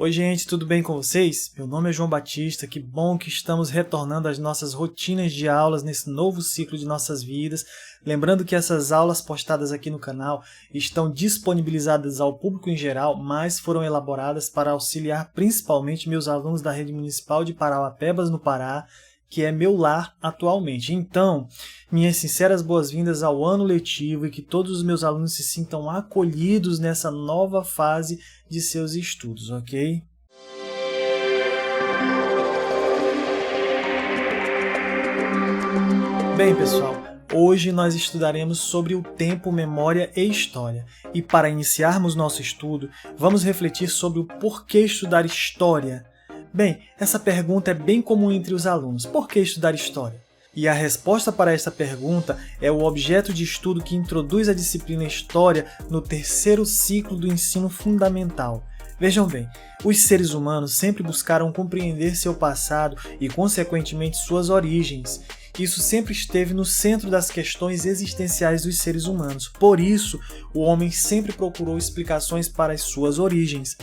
Oi gente, tudo bem com vocês? Meu nome é João Batista, que bom que estamos retornando às nossas rotinas de aulas nesse novo ciclo de nossas vidas. Lembrando que essas aulas postadas aqui no canal estão disponibilizadas ao público em geral, mas foram elaboradas para auxiliar principalmente meus alunos da Rede Municipal de Parauapebas, no Pará, que é meu lar atualmente. Então, minhas sinceras boas-vindas ao ano letivo e que todos os meus alunos se sintam acolhidos nessa nova fase de seus estudos, ok? Bem, pessoal, hoje nós estudaremos sobre o tempo, memória e história. E para iniciarmos nosso estudo, vamos refletir sobre o porquê estudar história. Bem, essa pergunta é bem comum entre os alunos. Por que estudar história? E a resposta para esta pergunta é o objeto de estudo que introduz a disciplina História no terceiro ciclo do ensino fundamental. Vejam bem, os seres humanos sempre buscaram compreender seu passado e, consequentemente, suas origens. Isso sempre esteve no centro das questões existenciais dos seres humanos. Por isso, o homem sempre procurou explicações para as suas origens.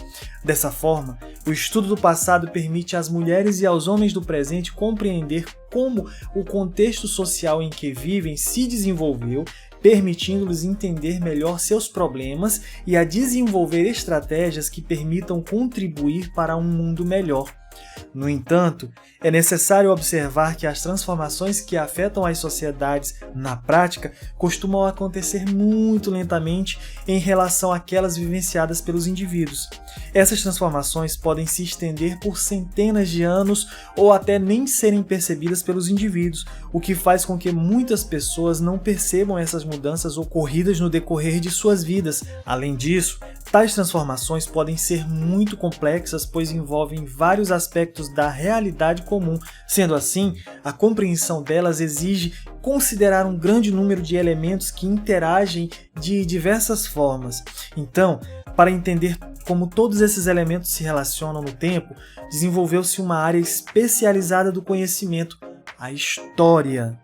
Dessa forma, o estudo do passado permite às mulheres e aos homens do presente compreender como o contexto social em que vivem se desenvolveu, permitindo-lhes entender melhor seus problemas e a desenvolver estratégias que permitam contribuir para um mundo melhor. No entanto, é necessário observar que as transformações que afetam as sociedades na prática costumam acontecer muito lentamente em relação àquelas vivenciadas pelos indivíduos. Essas transformações podem se estender por centenas de anos ou até nem serem percebidas pelos indivíduos, o que faz com que muitas pessoas não percebam essas mudanças ocorridas no decorrer de suas vidas. Além disso, tais transformações podem ser muito complexas, pois envolvem vários aspectos da realidade comum. Sendo assim, a compreensão delas exige considerar um grande número de elementos que interagem de diversas formas. Então, para entender como todos esses elementos se relacionam no tempo, desenvolveu-se uma área especializada do conhecimento, a história.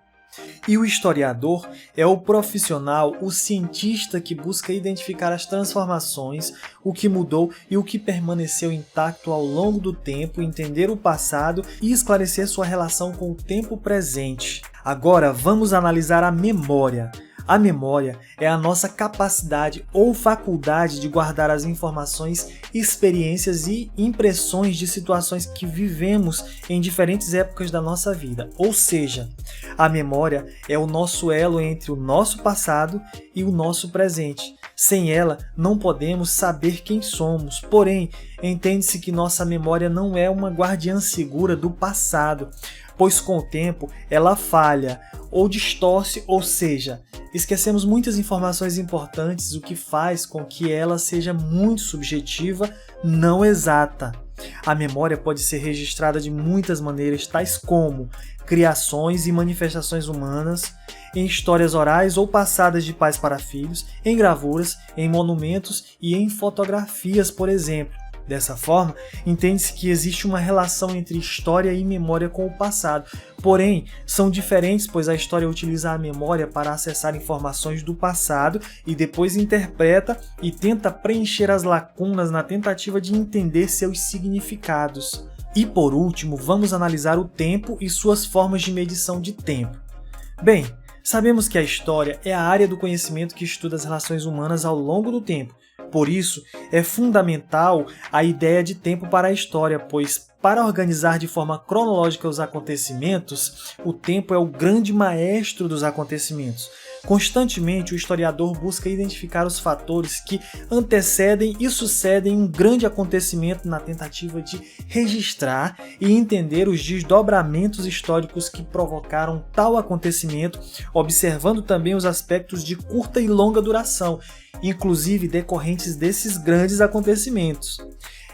E o historiador é o profissional, o cientista que busca identificar as transformações, o que mudou e o que permaneceu intacto ao longo do tempo, entender o passado e esclarecer sua relação com o tempo presente. Agora vamos analisar a memória. A memória é a nossa capacidade ou faculdade de guardar as informações, experiências e impressões de situações que vivemos em diferentes épocas da nossa vida. Ou seja, a memória é o nosso elo entre o nosso passado e o nosso presente. Sem ela, não podemos saber quem somos. Porém, entende-se que nossa memória não é uma guardiã segura do passado, pois com o tempo ela falha ou distorce, ou seja, esquecemos muitas informações importantes, o que faz com que ela seja muito subjetiva, não exata. A memória pode ser registrada de muitas maneiras, tais como criações e manifestações humanas, em histórias orais ou passadas de pais para filhos, em gravuras, em monumentos e em fotografias, por exemplo. Dessa forma, entende-se que existe uma relação entre história e memória com o passado. Porém, são diferentes, pois a história utiliza a memória para acessar informações do passado e depois interpreta e tenta preencher as lacunas na tentativa de entender seus significados. E por último, vamos analisar o tempo e suas formas de medição de tempo. Bem, sabemos que a história é a área do conhecimento que estuda as relações humanas ao longo do tempo. Por isso, é fundamental a ideia de tempo para a história, pois, para organizar de forma cronológica os acontecimentos, o tempo é o grande maestro dos acontecimentos. Constantemente, o historiador busca identificar os fatores que antecedem e sucedem um grande acontecimento na tentativa de registrar e entender os desdobramentos históricos que provocaram tal acontecimento, observando também os aspectos de curta e longa duração, inclusive decorrentes desses grandes acontecimentos.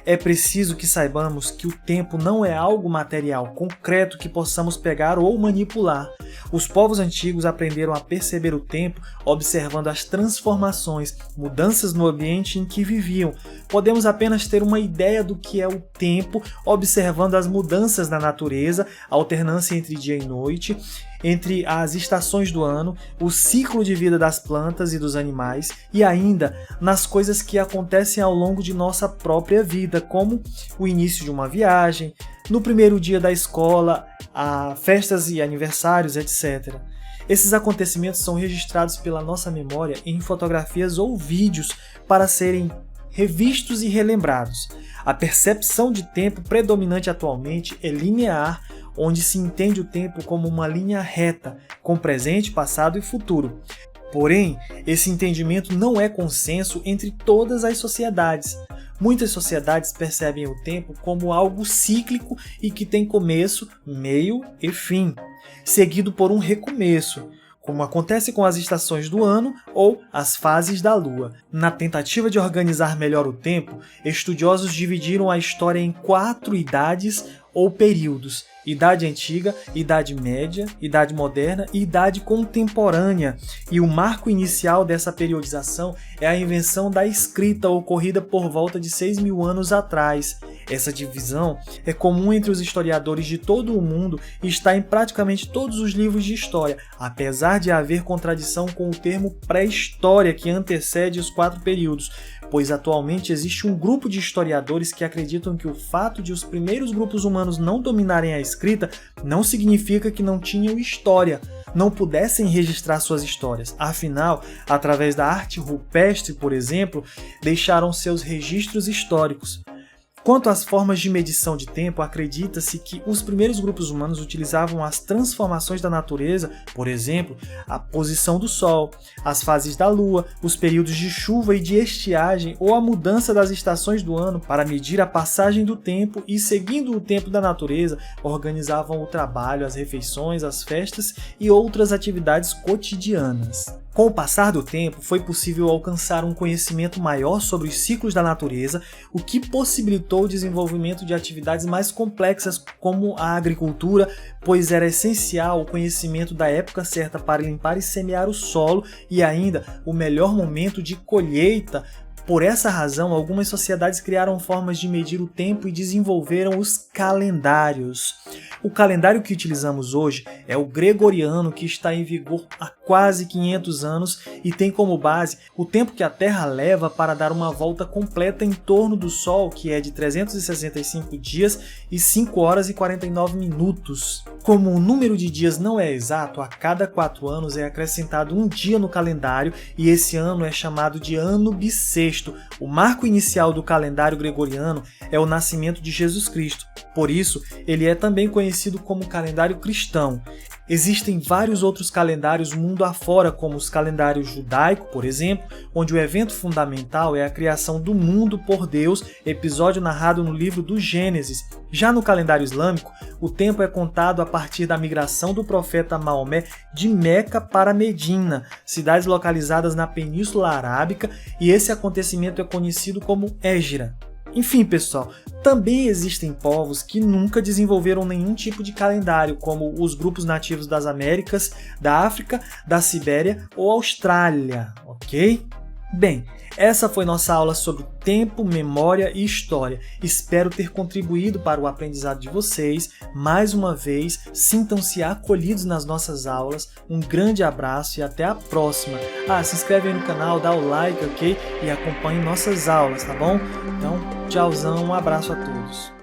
É preciso que saibamos que o tempo não é algo material, concreto que possamos pegar ou manipular. Os povos antigos aprenderam a perceber o tempo observando as transformações, mudanças no ambiente em que viviam. Podemos apenas ter uma ideia do que é o tempo observando as mudanças na natureza, a alternância entre dia e noite, entre as estações do ano, o ciclo de vida das plantas e dos animais e ainda nas coisas que acontecem ao longo de nossa própria vida, como o início de uma viagem, no primeiro dia da escola, a festas e aniversários, etc. Esses acontecimentos são registrados pela nossa memória em fotografias ou vídeos para serem revistos e relembrados. A percepção de tempo predominante atualmente é linear, onde se entende o tempo como uma linha reta, com presente, passado e futuro. Porém, esse entendimento não é consenso entre todas as sociedades. Muitas sociedades percebem o tempo como algo cíclico e que tem começo, meio e fim, seguido por um recomeço, como acontece com as estações do ano ou as fases da Lua. Na tentativa de organizar melhor o tempo, estudiosos dividiram a história em 4 idades ou períodos: Idade Antiga, Idade Média, Idade Moderna e Idade Contemporânea. E o marco inicial dessa periodização é a invenção da escrita, ocorrida por volta de 6.000 anos atrás. Essa divisão é comum entre os historiadores de todo o mundo e está em praticamente todos os livros de história, apesar de haver contradição com o termo pré-história, que antecede os 4 períodos, pois atualmente existe um grupo de historiadores que acreditam que o fato de os primeiros grupos humanos não dominarem a escrita não significa que não tinham história, não pudessem registrar suas histórias. Afinal, através da arte rupestre, por exemplo, deixaram seus registros históricos. Quanto às formas de medição de tempo, acredita-se que os primeiros grupos humanos utilizavam as transformações da natureza, por exemplo, a posição do Sol, as fases da Lua, os períodos de chuva e de estiagem ou a mudança das estações do ano para medir a passagem do tempo e, seguindo o tempo da natureza, organizavam o trabalho, as refeições, as festas e outras atividades cotidianas. Com o passar do tempo, foi possível alcançar um conhecimento maior sobre os ciclos da natureza, o que possibilitou o desenvolvimento de atividades mais complexas como a agricultura, pois era essencial o conhecimento da época certa para limpar e semear o solo e ainda o melhor momento de colheita. Por essa razão, algumas sociedades criaram formas de medir o tempo e desenvolveram os calendários. O calendário que utilizamos hoje é o gregoriano, que está em vigor há quase 500 anos e tem como base o tempo que a Terra leva para dar uma volta completa em torno do Sol, que é de 365 dias e 5 horas e 49 minutos. Como o número de dias não é exato, a cada 4 anos é acrescentado um dia no calendário e esse ano é chamado de ano bissexto. O marco inicial do calendário gregoriano é o nascimento de Jesus Cristo. Por isso, ele é também conhecido como calendário cristão. Existem vários outros calendários mundo afora, como os calendários judaico, por exemplo, onde o evento fundamental é a criação do mundo por Deus, episódio narrado no livro do Gênesis. Já no calendário islâmico, o tempo é contado a partir da migração do profeta Maomé de Meca para Medina, cidades localizadas na Península Arábica, e esse acontecimento é conhecido como Hégira. Enfim, pessoal, também existem povos que nunca desenvolveram nenhum tipo de calendário, como os grupos nativos das Américas, da África, da Sibéria ou Austrália, ok? Bem, essa foi nossa aula sobre tempo, memória e história. Espero ter contribuído para o aprendizado de vocês. Mais uma vez, sintam-se acolhidos nas nossas aulas. Um grande abraço e até a próxima. Se inscreve aí no canal, dá o like, ok? E acompanhe nossas aulas, tá bom? Então, tchauzão, um abraço a todos.